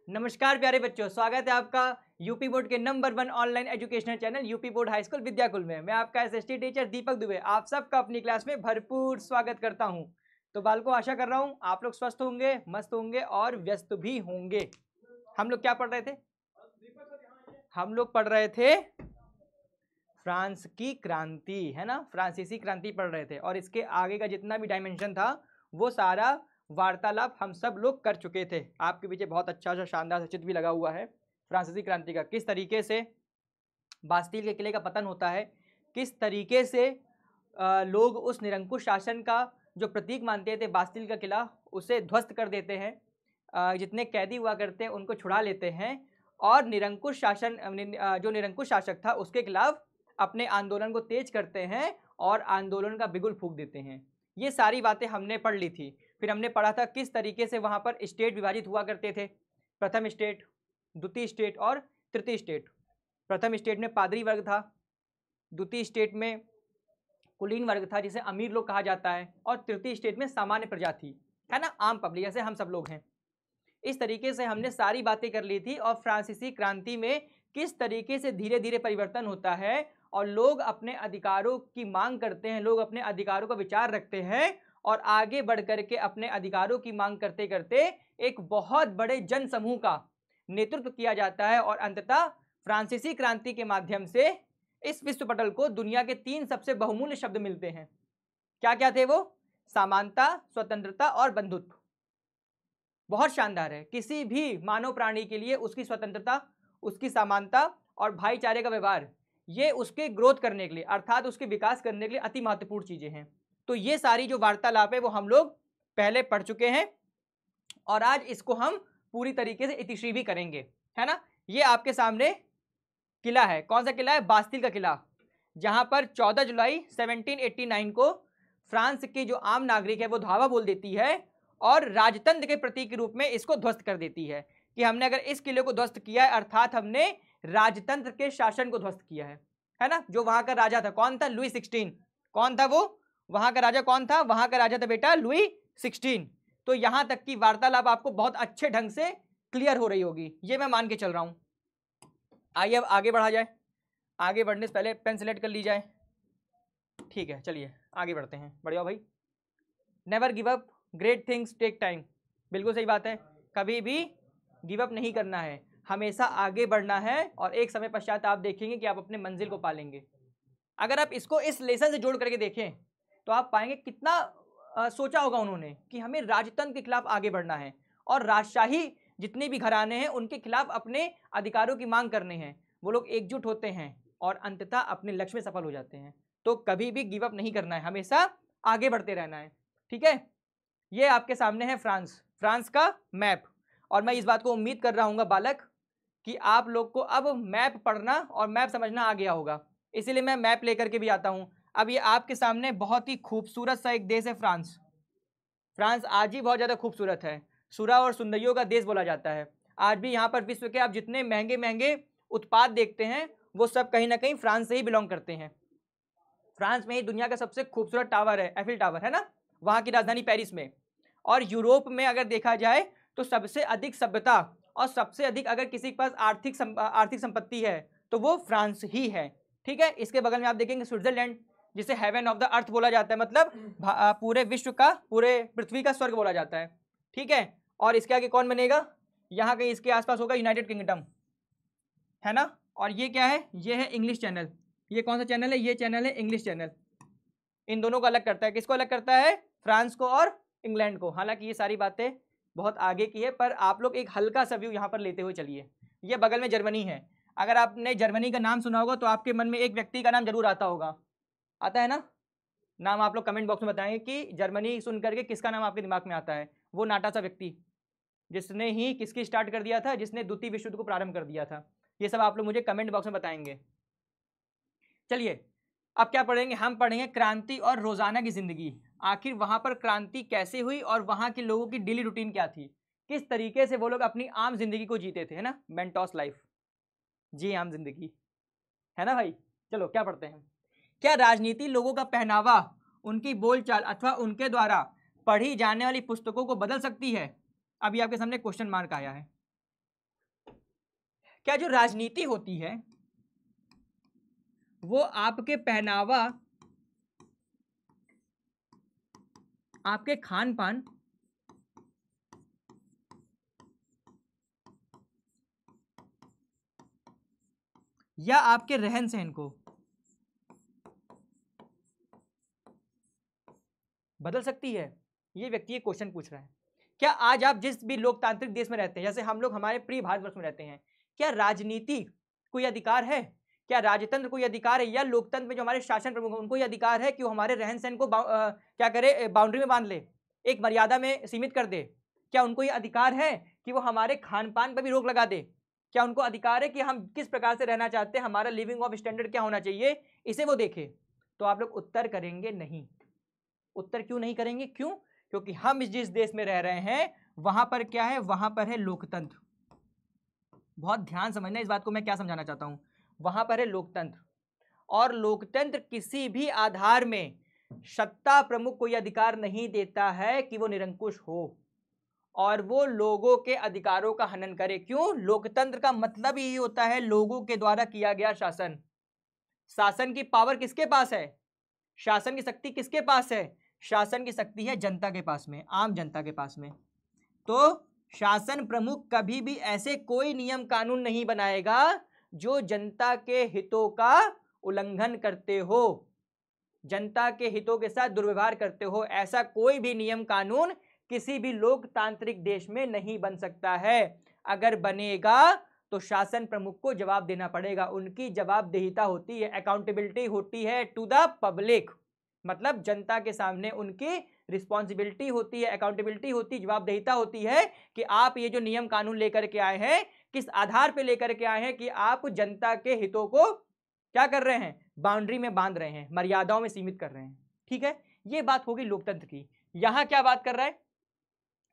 नमस्कार प्यारे बच्चों, स्वागत है आपका यूपी बोर्ड के number 1 online educational channel UP board high school Vidyakul में। मैं आपका एसएसटी टीचर दीपक दुबे आप सबका अपनी क्लास में भरपूर स्वागत करता हूं। तो बालकों, आशा कर रहा हूं आप लोग स्वस्थ होंगे, मस्त होंगे और व्यस्त भी होंगे। हम लोग क्या पढ़ रहे थे? हम लोग पढ़ रहे थे फ्रांस की क्रांति, है ना। फ्रांसीसी क्रांति पढ़ रहे थे और इसके आगे का जितना भी डायमेंशन था वो सारा वार्तालाप हम सब लोग कर चुके थे। आपके पीछे बहुत अच्छा सा शानदार सा चित्र भी लगा हुआ है फ्रांसीसी क्रांति का, किस तरीके से बास्टील के किले का पतन होता है, किस तरीके से लोग उस निरंकुश शासन का जो प्रतीक मानते थे बास्टील का किला, उसे ध्वस्त कर देते हैं। जितने कैदी हुआ करते हैं उनको छुड़ा लेते हैं और निरंकुश शासन जो निरंकुश शासक था उसके खिलाफ अपने आंदोलन को तेज करते हैं और आंदोलन का बिगुल फूंक देते हैं। ये सारी बातें हमने पढ़ ली थी। फिर हमने पढ़ा था किस तरीके से वहाँ पर स्टेट विभाजित हुआ करते थे, प्रथम स्टेट, द्वितीय स्टेट और तृतीय स्टेट। प्रथम स्टेट में पादरी वर्ग था, द्वितीय स्टेट में कुलीन वर्ग था जिसे अमीर लोग कहा जाता है, और तृतीय स्टेट में सामान्य प्रजा थी, है ना, आम पब्लिक जैसे हम सब लोग हैं। इस तरीके से हमने सारी बातें कर ली थी और फ्रांसीसी क्रांति में किस तरीके से धीरे धीरे परिवर्तन होता है और लोग अपने अधिकारों की मांग करते हैं, लोग अपने अधिकारों का विचार रखते हैं और आगे बढ़ करके अपने अधिकारों की मांग करते करते एक बहुत बड़े जन समूह का नेतृत्व किया जाता है और अंततः फ्रांसीसी क्रांति के माध्यम से इस विश्व पटल को दुनिया के 3 सबसे बहुमूल्य शब्द मिलते हैं। क्या क्या थे वो? समानता, स्वतंत्रता और बंधुत्व। बहुत शानदार है। किसी भी मानव प्राणी के लिए उसकी स्वतंत्रता, उसकी समानता और भाईचारे का व्यवहार, ये उसके ग्रोथ करने के लिए अर्थात उसके विकास करने के लिए अति महत्वपूर्ण चीजें हैं। तो ये सारी जो वार्तालाप है वो हम लोग पहले पढ़ चुके हैं और आज इसको हम पूरी तरीके से इतिश्री भी करेंगे, है ना। ये आपके सामने किला है। कौन सा किला है? बास्तील का किला, जहां पर 14 जुलाई 1789 को फ्रांस की जो आम नागरिक है वो धावा बोल देती है और राजतंत्र के प्रतीक के रूप में इसको ध्वस्त कर देती है कि हमने अगर इस किले को ध्वस्त किया है अर्थात हमने राजतंत्र के शासन को ध्वस्त किया है ना। जो वहां का राजा था, कौन था? लुई 16। कौन था वो? वहां का राजा कौन था? वहां का राजा था बेटा लुई 16। तो यहां तक की वार्तालाप आपको बहुत अच्छे ढंग से क्लियर हो रही होगी, ये मैं मान के चल रहा हूं। आइए अब आगे बढ़ा जाए। आगे बढ़ने से पहले पेन सेलेक्ट कर ली जाए। ठीक है, चलिए आगे बढ़ते हैं। बढ़िया भाई। Never give up, great things take time. बिल्कुल सही बात है, कभी भी गिव अप नहीं करना है, हमेशा आगे बढ़ना है और एक समय पश्चात आप देखेंगे कि आप अपने मंजिल को पालेंगे। अगर आप इसको इस लेसन से जोड़ करके देखें तो आप पाएंगे कितना सोचा होगा उन्होंने कि हमें राजतंत्र के खिलाफ आगे बढ़ना है और राजशाही जितने भी घराने हैं उनके खिलाफ अपने अधिकारों की मांग करने हैं। वो लोग एकजुट होते हैं और अंततः अपने लक्ष्य में सफल हो जाते हैं। तो कभी भी गिव अप नहीं करना है, हमेशा आगे बढ़ते रहना है। ठीक है, ये आपके सामने है फ्रांस, फ्रांस का मैप। और मैं इस बात को उम्मीद कर रहा हूँ बालक कि आप लोग को अब मैप पढ़ना और मैप समझना आ गया होगा, इसीलिए मैं मैप लेकर के भी आता हूँ। अब ये आपके सामने बहुत ही खूबसूरत सा एक देश है फ्रांस। फ्रांस आज ही बहुत ज़्यादा खूबसूरत है, सुरा और सुंदरियों का देश बोला जाता है। आज भी यहाँ पर विश्व के आप जितने महंगे महंगे उत्पाद देखते हैं वो सब कहीं ना कहीं फ्रांस से ही बिलोंग करते हैं। फ्रांस में ही दुनिया का सबसे खूबसूरत टावर है, एफिल टावर, है ना, वहाँ की राजधानी पेरिस में। और यूरोप में अगर देखा जाए तो सबसे अधिक सभ्यता और सबसे अधिक अगर किसी के पास आर्थिक संपत्ति है तो वो फ्रांस ही है। ठीक है, इसके बगल में आप देखेंगे स्विट्जरलैंड, जिसे हेवन ऑफ द अर्थ बोला जाता है, मतलब पूरे विश्व का, पूरे पृथ्वी का स्वर्ग बोला जाता है। ठीक है, और इसके आगे कौन बनेगा? यहाँ कहीं इसके आसपास होगा यूनाइटेड किंगडम, है ना। और ये क्या है? ये है इंग्लिश चैनल। ये कौन सा चैनल है? ये चैनल है इंग्लिश चैनल। इन दोनों को अलग करता है। किसको अलग करता है? फ्रांस को और इंग्लैंड को। हालांकि ये सारी बातें बहुत आगे की है पर आप लोग एक हल्का सा व्यू यहाँ पर लेते हुए चलिए। ये बगल में जर्मनी है। अगर आपने जर्मनी का नाम सुना होगा तो आपके मन में एक व्यक्ति का नाम जरूर आता होगा, आता है ना। नाम आप लोग कमेंट बॉक्स में बताएंगे कि जर्मनी सुन करके किसका नाम आपके दिमाग में आता है। वो नाटा सा व्यक्ति जिसने ही किसकी स्टार्ट कर दिया था, जिसने द्वितीय विश्व युद्ध को प्रारंभ कर दिया था। ये सब आप लोग मुझे कमेंट बॉक्स में बताएंगे। चलिए अब क्या पढ़ेंगे? हम पढ़ेंगे क्रांति और रोजाना की जिंदगी। आखिर वहां पर क्रांति कैसे हुई और वहां के लोगों की डेली रूटीन क्या थी, किस तरीके से वो लोग अपनी आम जिंदगी को जीते थे, है ना, मेंटोस लाइफ, जी आम जिंदगी, है ना भाई। चलो क्या पढ़ते हैं। क्या राजनीति लोगों का पहनावा, उनकी बोलचाल अथवा उनके द्वारा पढ़ी जाने वाली पुस्तकों को बदल सकती है? अभी आपके सामने क्वेश्चन मार्क आया है। क्या जो राजनीति होती है वो आपके पहनावा, आपके खान पान, या आपके रहन सहन को बदल सकती है? ये व्यक्ति ये क्वेश्चन पूछ रहा है। क्या आज आप जिस भी लोकतांत्रिक देश में रहते हैं, जैसे हम लोग हमारे प्रिय भारतवर्ष में रहते हैं, क्या राजनीति कोई अधिकार है, क्या राजतंत्र कोई अधिकार है, या लोकतंत्र में जो हमारे शासन प्रमुख हैं उनको ये अधिकार है कि वो हमारे रहन सहन को क्या करे, बाउंड्री में बांध ले, एक मर्यादा में सीमित कर दे? क्या उनको ये अधिकार है कि वो हमारे खान पान पर भी रोक लगा दे? क्या उनको अधिकार है कि हम किस प्रकार से रहना चाहते हैं, हमारा लिविंग ऑफ स्टैंडर्ड क्या होना चाहिए, इसे वो देखे? तो आप लोग उत्तर करेंगे नहीं। उत्तर क्यों नहीं करेंगे? क्यों? क्योंकि हम जिस देश में रह रहे हैं वहां पर क्या है, वहां पर है लोकतंत्र। बहुत ध्यान समझना इस बात को, मैं क्या समझाना चाहता हूं। वहां पर है लोकतंत्र, और लोकतंत्र किसी भी आधार में सत्ता प्रमुख को यह अधिकार नहीं देता है कि वो निरंकुश हो और वो लोगों के अधिकारों का हनन करे। क्यों? लोकतंत्र का मतलब ही होता है लोगों के द्वारा किया गया शासन। शासन की पावर किसके पास है? शासन की शक्ति किसके पास है? शासन की शक्ति है जनता के पास में, आम जनता के पास में। तो शासन प्रमुख कभी भी ऐसे कोई नियम कानून नहीं बनाएगा जो जनता के हितों का उल्लंघन करते हो, जनता के हितों के साथ दुर्व्यवहार करते हो। ऐसा कोई भी नियम कानून किसी भी लोकतांत्रिक देश में नहीं बन सकता है। अगर बनेगा तो शासन प्रमुख को जवाब देना पड़ेगा, उनकी जवाबदेहिता होती है, अकाउंटेबिलिटी होती है टू द पब्लिक, मतलब जनता के सामने उनकी रिस्पॉन्सिबिलिटी होती है, अकाउंटेबिलिटी होती है, जवाबदेहिता होती है कि आप ये जो नियम कानून लेकर के आए हैं किस आधार पे लेकर के आए हैं कि आप जनता के हितों को क्या कर रहे हैं, बाउंड्री में बांध रहे हैं, मर्यादाओं में सीमित कर रहे हैं। ठीक है, ये बात होगी लोकतंत्र की। यहां क्या बात कर रहा है,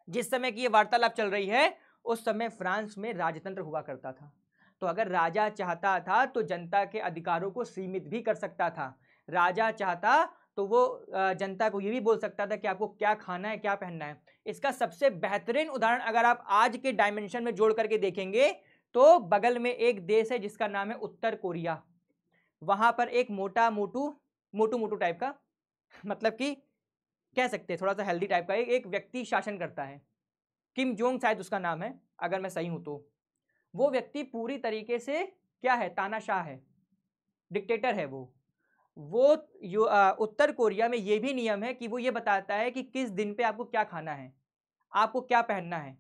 जिस समय की ये वार्तालाप चल रही है उस समय फ्रांस में राजतंत्र हुआ करता था। तो अगर राजा चाहता था तो जनता के अधिकारों को सीमित भी कर सकता था। राजा चाहता तो वो जनता को ये भी बोल सकता था कि आपको क्या खाना है, क्या पहनना है। इसका सबसे बेहतरीन उदाहरण अगर आप आज के डायमेंशन में जोड़ करके देखेंगे तो बगल में एक देश है जिसका नाम है उत्तर कोरिया। वहां पर एक मोटा मोटू मोटू मोटू टाइप का, मतलब कि कह सकते हैं थोड़ा सा हेल्दी टाइप का एक व्यक्ति शासन करता है। किम जोंग शायद उसका नाम है, अगर मैं सही हूं तो। वो व्यक्ति पूरी तरीके से क्या है, तानाशाह है, डिक्टेटर है वो उत्तर कोरिया में ये भी नियम है कि वो ये बताता है कि किस दिन पे आपको क्या खाना है, आपको क्या पहनना है।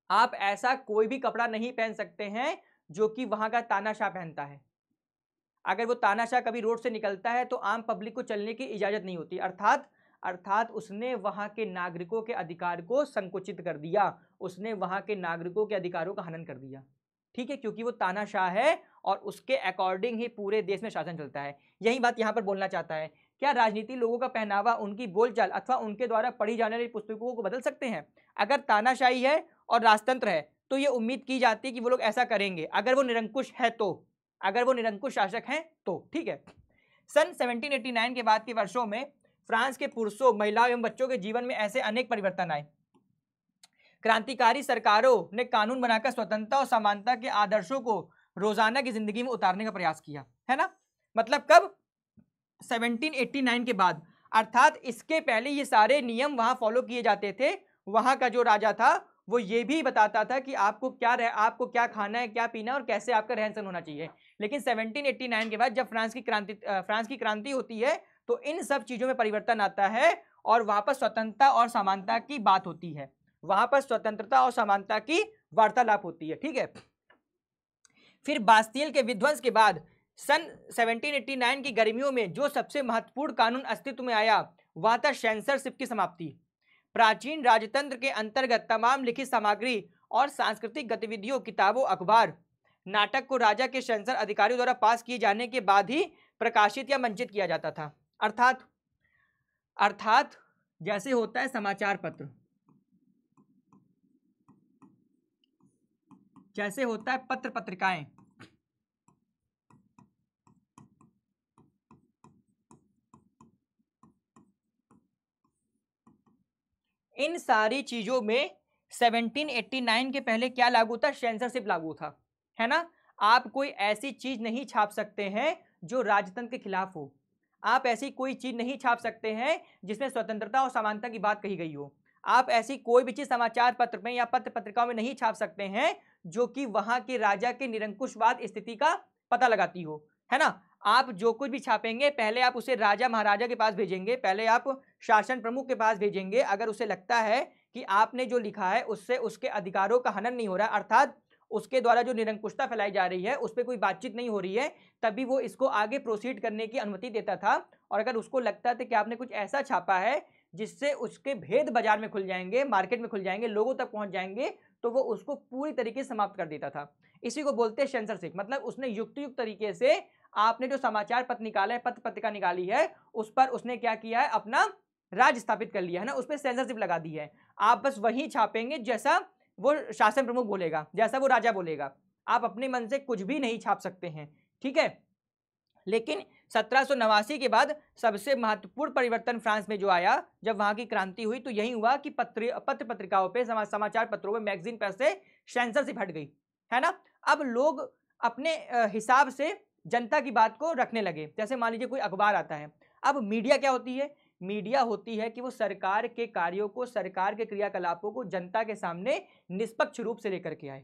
आप ऐसा कोई भी कपड़ा नहीं पहन सकते हैं जो कि वहां का तानाशाह पहनता है। अगर वो तानाशाह कभी रोड से निकलता है तो आम पब्लिक को चलने की इजाजत नहीं होती। अर्थात उसने वहां के नागरिकों के अधिकार को संकुचित कर दिया, उसने वहां के नागरिकों के अधिकारों का हनन कर दिया। ठीक है, क्योंकि वो तानाशाह है और उसके अकॉर्डिंग ही पूरे देश में शासन चलता है। यही बात यहां पर बोलना चाहता है। क्या राजनीति लोगों का पहनावा, उनकी बोलचाल अथवा उनके द्वारा पढ़ी जाने वाली पुस्तकों को बदल सकते हैं? अगर तानाशाही है और राजतंत्र है तो ये उम्मीद की जाती है कि वो लोग ऐसा करेंगे, अगर वो निरंकुश है तो, अगर वो निरंकुश शासक हैं तो। ठीक है, सन 1789 के बाद के वर्षों में फ्रांस के पुरुषों, महिलाओं एवं बच्चों के जीवन में ऐसे अनेक परिवर्तन आए। क्रांतिकारी सरकारों ने कानून बनाकर स्वतंत्रता और समानता के आदर्शों को रोजाना की जिंदगी में उतारने का प्रयास किया, है ना। मतलब कब? 1789 के बाद। अर्थात इसके पहले ये सारे नियम वहां फॉलो किए जाते थे। वहां का जो राजा था वो ये भी बताता था कि आपको क्या खाना है, क्या पीना है और कैसे आपका रहन सहन होना चाहिए। लेकिन 1789 के बाद जब फ्रांस की क्रांति होती है तो इन सब चीजों में परिवर्तन आता है और वहां पर स्वतंत्रता और समानता की बात होती है, वहां पर स्वतंत्रता और समानता की वार्तालाप होती है। ठीक है, फिर बास्तिल के विध्वंस के बाद सन 1789 की गर्मियों में जो सबसे महत्वपूर्ण कानून अस्तित्व में आया वह था सेंसरशिप की समाप्ति। प्राचीन राजतंत्र के अंतर्गत तमाम लिखित सामग्री और सांस्कृतिक गतिविधियों, किताबों, अखबार, नाटक को राजा के सेंसर अधिकारियों द्वारा पास किए जाने के बाद ही प्रकाशित या मंचित किया जाता था। अर्थात जैसे होता है समाचार पत्र, जैसे होता है पत्र पत्रिकाएं, इन सारी चीजों में 1789 के पहले क्या लागू था? सेंसरशिप लागू था। है ना। आप कोई ऐसी चीज नहीं छाप सकते हैं जो राजतंत्र के खिलाफ हो। आप ऐसी कोई चीज नहीं छाप सकते हैं जिसमें स्वतंत्रता और समानता की बात कही गई हो। आप ऐसी कोई भी चीज समाचार पत्र में या पत्र पत्रिकाओं में नहीं छाप सकते हैं जो कि वहां के राजा के निरंकुशवाद स्थिति का पता लगाती हो, है ना। आप जो कुछ भी छापेंगे पहले आप उसे राजा महाराजा के पास भेजेंगे, पहले आप शासन प्रमुख के पास भेजेंगे। अगर उसे लगता है कि आपने जो लिखा है उससे उसके अधिकारों का हनन नहीं हो रहा, अर्थात उसके द्वारा जो निरंकुशता फैलाई जा रही है उस पर कोई बातचीत नहीं हो रही है, तभी वो इसको आगे प्रोसीड करने की अनुमति देता था। और अगर उसको लगता था कि आपने कुछ ऐसा छापा है जिससे उसके भेद बाजार में खुल जाएंगे, मार्केट में खुल जाएंगे, लोगों तक पहुंच जाएंगे, तो वो उसको पूरी तरीके से समाप्त कर देता था। इसी को बोलते हैं सेंसरशिप। मतलब उसने युक्त तरीके से आपने जो समाचार पत्र निकाला है, पत्र पत्रिका निकाली है, उस पर उसने क्या किया है, अपना राज स्थापित कर लिया है ना, उस पर सेंसरशिप लगा दी है। आप बस वही छापेंगे जैसा वो शासन प्रमुख बोलेगा, जैसा वो राजा बोलेगा। आप अपने मन से कुछ भी नहीं छाप सकते हैं, ठीक है। लेकिन 1789 के बाद सबसे महत्वपूर्ण परिवर्तन फ्रांस में जो आया, जब वहां की क्रांति हुई, तो यही हुआ कि पत्र पत्रिकाओं पे, समाचार पत्रों में, मैगजीन पर से सेंसरशिप हट गई, है ना। अब लोग अपने हिसाब से जनता की बात को रखने लगे। जैसे मान लीजिए कोई अखबार आता है। अब मीडिया क्या होती है? मीडिया होती है कि वो सरकार के कार्यों को, सरकार के क्रियाकलापों को जनता के सामने निष्पक्ष रूप से लेकर के आए।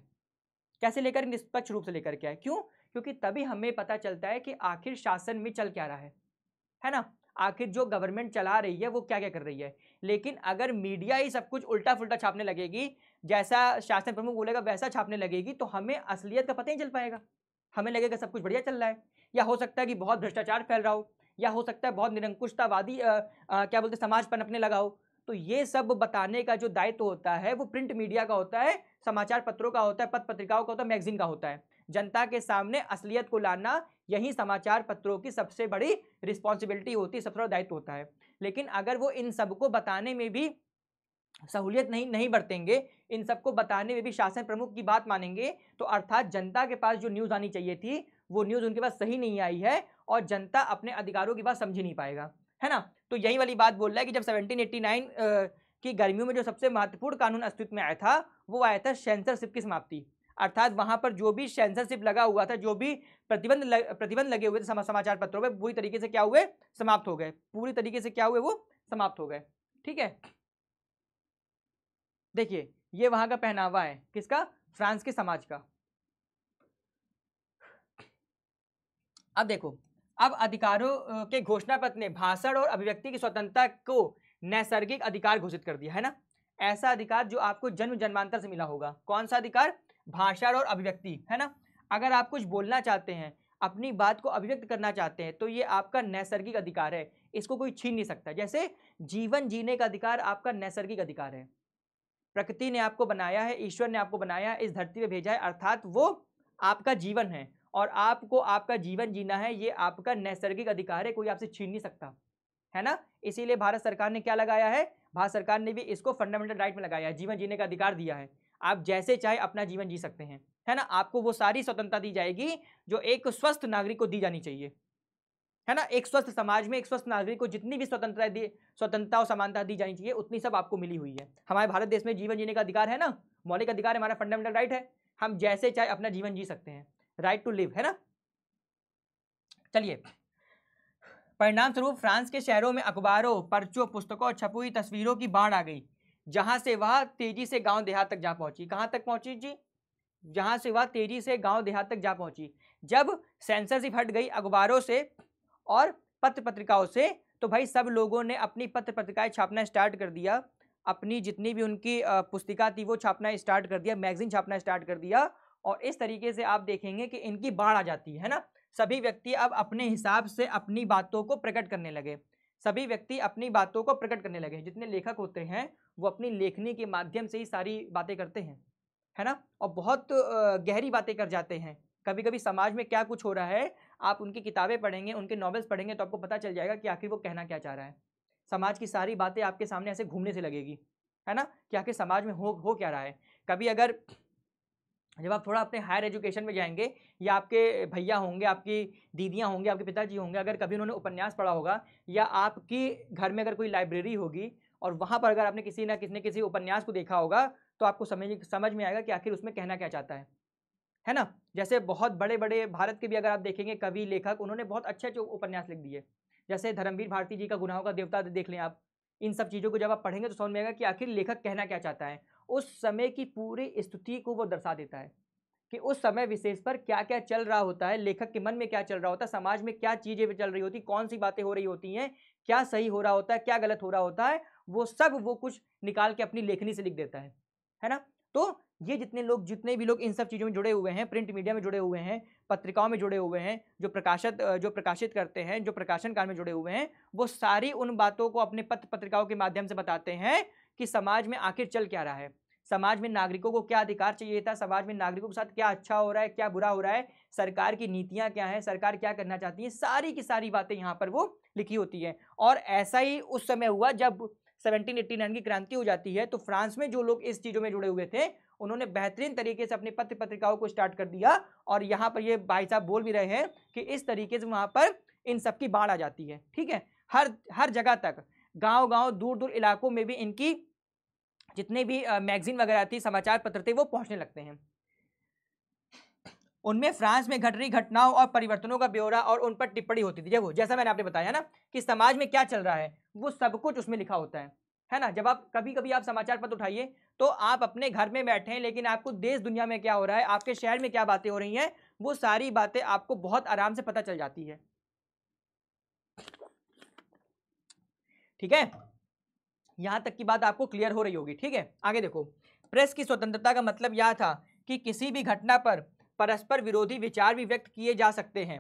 कैसे लेकर? निष्पक्ष रूप से लेकर के आए। क्यों? क्योंकि तभी हमें पता चलता है कि आखिर शासन में चल क्या रहा है ना। आखिर जो गवर्नमेंट चला रही है वो क्या क्या कर रही है। लेकिन अगर मीडिया ही सब कुछ उल्टा फुल्टा छापने लगेगी, जैसा शासन प्रमुख बोलेगा वैसा छापने लगेगी, तो हमें असलियत का पता ही चल पाएगा। हमें लगेगा सब कुछ बढ़िया चल रहा है, या हो सकता है कि बहुत भ्रष्टाचार फैल रहा हो, या हो सकता है बहुत निरंकुशतावादी क्या बोलते समाज पनपने लगा हो। तो ये सब बताने का जो दायित्व होता है वो प्रिंट मीडिया का होता है, समाचार पत्रों का होता है, पत्र पत्रिकाओं का होता है, मैगजीन का होता है। जनता के सामने असलियत को लाना, यही समाचार पत्रों की सबसे बड़ी रिस्पॉन्सिबिलिटी होती है, सबसे बड़ा दायित्व होता है। लेकिन अगर वो इन सबको बताने में भी सहूलियत नहीं बरतेंगे, इन सबको बताने में भी शासन प्रमुख की बात मानेंगे, तो अर्थात जनता के पास जो न्यूज़ आनी चाहिए थी वो न्यूज़ उनके पास सही नहीं आई है, और जनता अपने अधिकारों की बात समझ ही नहीं पाएगा, है ना। तो यही वाली बात बोल रहा है कि जब 1789 की गर्मियों में जो सबसे महत्वपूर्ण कानून अस्तित्व में आया था, वो आया था सेंसरशिप की समाप्ति। अर्थात वहां पर जो भी सेंसरशिप लगा हुआ था, जो भी प्रतिबंध लगे हुए थे समाचार पत्रों में, पूरी तरीके से क्या हुए? समाप्त हो गए। पूरी तरीके से क्या हुए? वो समाप्त हो गए, ठीक है। देखिए ये वहां का पहनावा है, किसका? फ्रांस के समाज का। अब देखो, अब अधिकारों के घोषणा पत्र ने भाषण और अभिव्यक्ति की स्वतंत्रता को नैसर्गिक अधिकार घोषित कर दिया, है ना। ऐसा अधिकार जो आपको जन्म जन्मांतर से मिला होगा। कौन सा अधिकार? भाषण और अभिव्यक्ति, है ना। अगर आप कुछ बोलना चाहते हैं, अपनी बात को अभिव्यक्त करना चाहते हैं, तो ये आपका नैसर्गिक अधिकार है, इसको कोई छीन नहीं सकता। जैसे जीवन जीने का अधिकार आपका नैसर्गिक अधिकार है। प्रकृति ने आपको बनाया है, ईश्वर ने आपको बनाया है, इस धरती पे भेजा है, अर्थात वो आपका जीवन है, और आपको आपका जीवन जीना है, ये आपका नैसर्गिक अधिकार है, कोई आपसे छीन नहीं सकता, है ना। इसीलिए भारत सरकार ने क्या लगाया है? भारत सरकार ने भी इसको फंडामेंटल राइट में लगाया है, जीवन जीने का अधिकार दिया है। आप जैसे चाहे अपना जीवन जी सकते हैं, है ना। आपको वो सारी स्वतंत्रता दी जाएगी जो एक स्वस्थ नागरिक को दी जानी चाहिए, है ना। एक स्वस्थ समाज में एक स्वस्थ नागरिक को जितनी भी स्वतंत्रता और समानता दी जानी चाहिए, उतनी सब आपको मिली हुई है। हमारे भारत देश में जीवन जीने का अधिकार है ना, मौलिक अधिकार है, हमारा फंडामेंटल राइट है। हम जैसे चाहे अपना जीवन जी सकते हैं, राइट टू लिव, है ना। चलिए, परिणाम स्वरूप फ्रांस के शहरों में अखबारों, पर्चों, पुस्तकों और छपी हुई तस्वीरों की बाढ़ आ गई, जहां से वह तेजी से गांव देहात तक जा पहुंची। कहां तक पहुंची जी? जहां से वह तेजी से गांव देहात तक जा पहुंची। जब सेंसरशिप हट गई अखबारों से और पत्र पत्रिकाओं से, तो भाई सब लोगों ने अपनी पत्र पत्रिकाएं छापना स्टार्ट कर दिया, अपनी जितनी भी उनकी पुस्तिका थी वो छापना स्टार्ट कर दिया, मैगजीन छापना स्टार्ट कर दिया। और इस तरीके से आप देखेंगे कि इनकी बाढ़ आ जाती है ना। सभी व्यक्ति अब अपने हिसाब से अपनी बातों को प्रकट करने लगे, सभी व्यक्ति अपनी बातों को प्रकट करने लगे। जितने लेखक होते हैं वो अपनी लेखनी के माध्यम से ही सारी बातें करते हैं, है ना, और बहुत गहरी बातें कर जाते हैं। कभी कभी समाज में क्या कुछ हो रहा है, आप उनकी किताबें पढ़ेंगे, उनके नॉवेल्स पढ़ेंगे, तो आपको पता चल जाएगा कि आखिर वो कहना क्या चाह रहा है। समाज की सारी बातें आपके सामने ऐसे घूमने से लगेगी, है ना, कि आखिर समाज में हो क्या रहा है। कभी अगर जब आप थोड़ा अपने हायर एजुकेशन में जाएंगे, या आपके भैया होंगे, आपकी दीदियाँ होंगे, आपके पिताजी होंगे, अगर कभी उन्होंने उपन्यास पढ़ा होगा, या आपकी घर में अगर कोई लाइब्रेरी होगी और वहाँ पर अगर आपने किसी ना किसी उपन्यास को देखा होगा, तो आपको समझ में आएगा कि आखिर उसमें कहना क्या चाहता है ना। जैसे बहुत बड़े बड़े भारत के भी अगर आप देखेंगे कवि लेखक, उन्होंने बहुत अच्छे अच्छे उपन्यास लिख दिए। जैसे धर्मवीर भारती जी का गुनाहों का देवता देख लें आप। इन सब चीज़ों को जब आप पढ़ेंगे तो समझ में आएगा कि आखिर लेखक कहना क्या चाहता है। उस समय की पूरी स्थिति को वो दर्शा देता है कि उस समय विशेष पर क्या क्या चल रहा होता है, लेखक के मन में क्या चल रहा होता है, समाज में क्या चीज़ें चल रही होती, कौन सी बातें हो रही होती हैं, क्या सही हो रहा होता है, क्या गलत हो रहा होता है, वो सब वो कुछ निकाल के अपनी लेखनी से लिख देता है ना। तो ये जितने भी लोग इन सब चीज़ों में जुड़े हुए हैं, प्रिंट मीडिया में जुड़े हुए हैं, पत्रिकाओं में जुड़े हुए हैं, जो प्रकाशित करते हैं, जो प्रकाशन कार्य में जुड़े हुए हैं, वो सारी उन बातों को अपने पत्र पत्रिकाओं के माध्यम से बताते हैं कि समाज में आखिर चल क्या रहा है, समाज में नागरिकों को क्या अधिकार चाहिए था, समाज में नागरिकों के साथ क्या अच्छा हो रहा है, क्या बुरा हो रहा है, सरकार की नीतियां क्या है, सरकार क्या करना चाहती है, सारी की सारी बातें यहाँ पर वो लिखी होती है। और ऐसा ही उस समय हुआ जब 1789 की क्रांति हो जाती है, तो फ्रांस में जो लोग इस चीज़ों में जुड़े हुए थे, उन्होंने बेहतरीन तरीके से अपनी पत्र पत्रिकाओं को स्टार्ट कर दिया। और यहाँ पर ये भाई साहब बोल भी रहे हैं कि इस तरीके से वहाँ पर इन सब की बाढ़ आ जाती है। ठीक है, हर जगह तक, गाँव गाँव, दूर दूर इलाकों में भी इनकी जितने भी मैगजीन वगैरह थी, समाचार पत्र थे, वो पहुंचने लगते हैं। उनमें फ्रांस में घट रही घटनाओं और परिवर्तनों का ब्यौरा और उन पर टिप्पणी होती थी। देखो जैसा मैंने आपने बताया ना कि समाज में क्या चल रहा है, वो सब कुछ उसमें लिखा होता है ना। जब आप कभी आप समाचार पत्र उठाइए तो आप अपने घर में बैठे हैं, लेकिन आपको देश दुनिया में क्या हो रहा है, आपके शहर में क्या बातें हो रही हैं, वो सारी बातें आपको बहुत आराम से पता चल जाती है। ठीक है, यहां तक की बात आपको क्लियर हो रही होगी। ठीक है, आगे देखो। प्रेस की स्वतंत्रता का मतलब यह था कि किसी भी घटना पर परस्पर विरोधी विचार भी व्यक्त किए जा सकते हैं।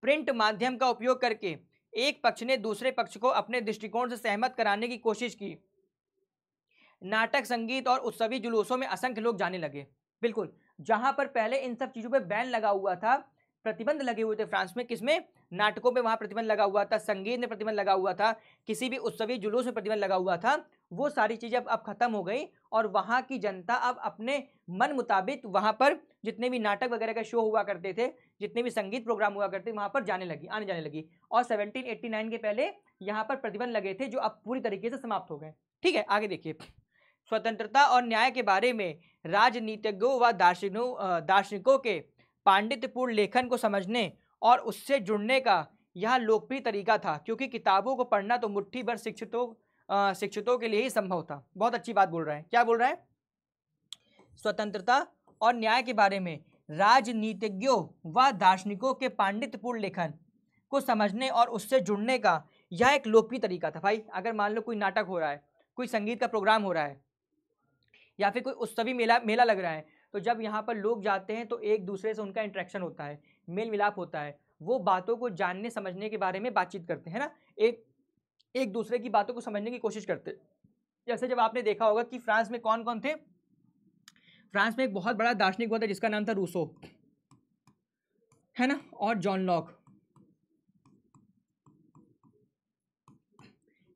प्रिंट माध्यम का उपयोग करके एक पक्ष ने दूसरे पक्ष को अपने दृष्टिकोण से सहमत कराने की कोशिश की। नाटक, संगीत और उत्सवी जुलूसों में असंख्य लोग जाने लगे। बिल्कुल, जहां पर पहले इन सब चीजों पे बैन लगा हुआ था, प्रतिबंध लगे हुए थे फ्रांस में, किसमें, नाटकों पे वहां प्रतिबंध लगा हुआ था, संगीत में प्रतिबंध लगा हुआ था, किसी भी उत्सवी जुलूस में प्रतिबंध लगा हुआ था, वो सारी चीजें अब खत्म हो गई। और वहां की जनता अब अपने मन मुताबिक वहां पर जितने भी नाटक वगैरह का शो हुआ करते थे, जितने भी संगीत प्रोग्राम हुआ करते थे, वहां पर आने जाने लगी। और 1789 के पहले यहाँ पर प्रतिबंध लगे थे, जो अब पूरी तरीके से समाप्त हो गए। ठीक है, आगे देखिए। स्वतंत्रता और न्याय के बारे में राजनीतिज्ञों व दार्शनिकों के पांडित्यपूर्ण लेखन को समझने और उससे जुड़ने का यह लोकप्रिय तरीका था, क्योंकि किताबों को पढ़ना तो मुट्ठी भर शिक्षितों के लिए ही संभव था। बहुत अच्छी बात बोल रहा है, क्या बोल रहा है, स्वतंत्रता और न्याय के बारे में राजनीतिज्ञों व दार्शनिकों के पांडित्यपूर्ण लेखन को समझने और उससे जुड़ने का यह एक लोकप्रिय तरीका था। भाई अगर मान लो कोई नाटक हो रहा है, कोई संगीत का प्रोग्राम हो रहा है, या फिर कोई उत्सवी मेला लग रहा है, तो जब यहाँ पर लोग जाते हैं तो एक दूसरे से उनका इंटरेक्शन होता है, मेल मिलाप होता है, वो बातों को जानने समझने के बारे में बातचीत करते हैं ना, एक दूसरे की बातों को समझने की कोशिश करते हैं। जैसे जब आपने देखा होगा कि फ्रांस में कौन कौन थे, फ्रांस में एक बहुत बड़ा दार्शनिक हुआ था जिसका नाम था रूसो, है ना, और जॉन लॉक,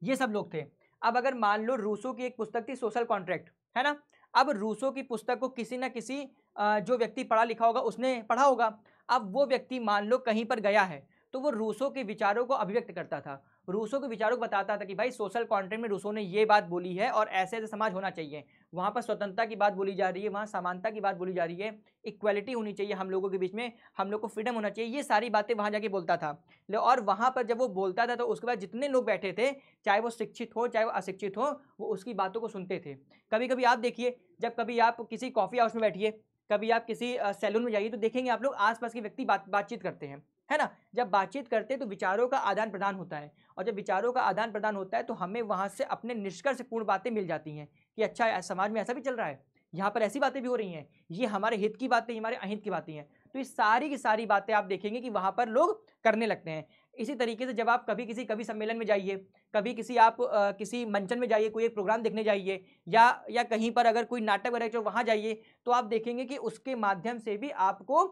ये सब लोग थे। अब अगर मान लो रूसो की एक पुस्तक थी सोशल कॉन्ट्रैक्ट, है ना, अब रूसो की पुस्तक को किसी ना किसी जो व्यक्ति पढ़ा लिखा होगा उसने पढ़ा होगा। अब वो व्यक्ति मान लो कहीं पर गया है, तो वो रूसो के विचारों को अभिव्यक्त करता था, रूसो के विचारों को बताता था कि भाई सोशल कॉन्ट्रैक्ट में रूसो ने ये बात बोली है और ऐसे ऐसे समाज होना चाहिए, वहाँ पर स्वतंत्रता की बात बोली जा रही है, वहाँ समानता की बात बोली जा रही है, इक्वालिटी होनी चाहिए हम लोगों के बीच में, हम लोग को फ्रीडम होना चाहिए, ये सारी बातें वहाँ जाके बोलता था। और वहाँ पर जब वो बोलता था तो उसके बाद जितने लोग बैठे थे, चाहे वो शिक्षित हो चाहे वो अशिक्षित हो, वो उसकी बातों को सुनते थे। कभी कभी आप देखिए, जब कभी आप किसी कॉफ़ी हाउस में बैठिए, कभी आप किसी सैलून में जाइए, तो देखेंगे आप लोग आसपास के व्यक्ति बातचीत करते हैं, है ना। जब बातचीत करते हैं तो विचारों का आदान प्रदान होता है, और जब विचारों का आदान प्रदान होता है तो हमें वहाँ से अपने निष्कर्षपूर्ण बातें मिल जाती हैं कि अच्छा समाज में ऐसा भी चल रहा है, यहाँ पर ऐसी बातें भी हो रही हैं, ये हमारे हित की बातें, हमारे अहित की बातें हैं। तो ये सारी की सारी बातें आप देखेंगे कि वहाँ पर लोग करने लगते हैं। इसी तरीके से जब आप कभी किसी कवि सम्मेलन में जाइए, कभी किसी आप किसी मंचन में जाइए, कोई एक प्रोग्राम देखने जाइए, या कहीं पर अगर कोई नाटक वगैरह जो वहाँ जाइए, तो आप देखेंगे कि उसके माध्यम से भी आपको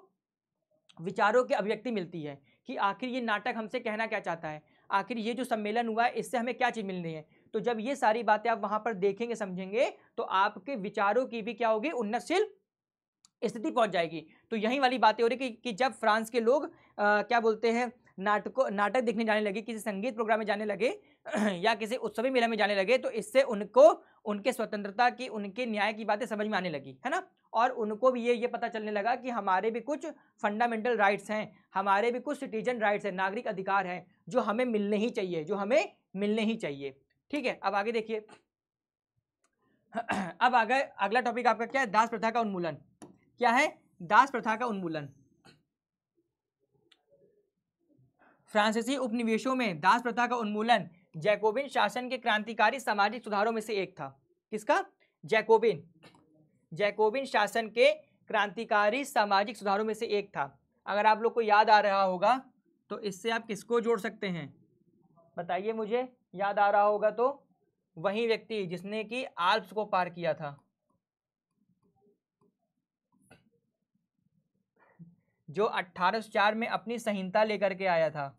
विचारों की अभिव्यक्ति मिलती है कि आखिर ये नाटक हमसे कहना क्या चाहता है, आखिर ये जो सम्मेलन हुआ है इससे हमें क्या चीज़ मिलनी है। तो जब ये सारी बातें आप वहाँ पर देखेंगे समझेंगे, तो आपके विचारों की भी क्या होगी, उन्नतशील स्थिति पहुंच जाएगी। तो यही वाली बातें हो रही कि जब फ्रांस के लोग क्या बोलते हैं, नाटक देखने जाने लगे, किसी संगीत प्रोग्राम में जाने लगे या किसी उत्सवी मेला में जाने लगे, तो इससे उनको उनके स्वतंत्रता की, उनके न्याय की बातें समझ में आने लगी, है ना। और उनको भी ये पता चलने लगा कि हमारे भी कुछ फंडामेंटल राइट्स हैं, हमारे भी कुछ सिटीजन राइट्स हैं, नागरिक अधिकार हैं जो हमें मिलने ही चाहिए, जो हमें मिलने ही चाहिए। ठीक है, अब आगे देखिए। अब आगे अगला टॉपिक आपका क्या है? दास प्रथा का उन्मूलन। क्या है? दास प्रथा का उन्मूलन। फ्रांसीसी उपनिवेशों में दास प्रथा का उन्मूलन जैकोबिन शासन के क्रांतिकारी सामाजिक सुधारों में से एक था। किसका? जैकोबिन शासन के क्रांतिकारी सामाजिक सुधारों में से एक था। अगर आप लोग को याद आ रहा होगा तो इससे आप किसको जोड़ सकते हैं? बताइए मुझे, याद आ रहा होगा तो वही व्यक्ति जिसने कि आल्प्स को पार किया था, जो 1804 में अपनी संहिता लेकर के आया था।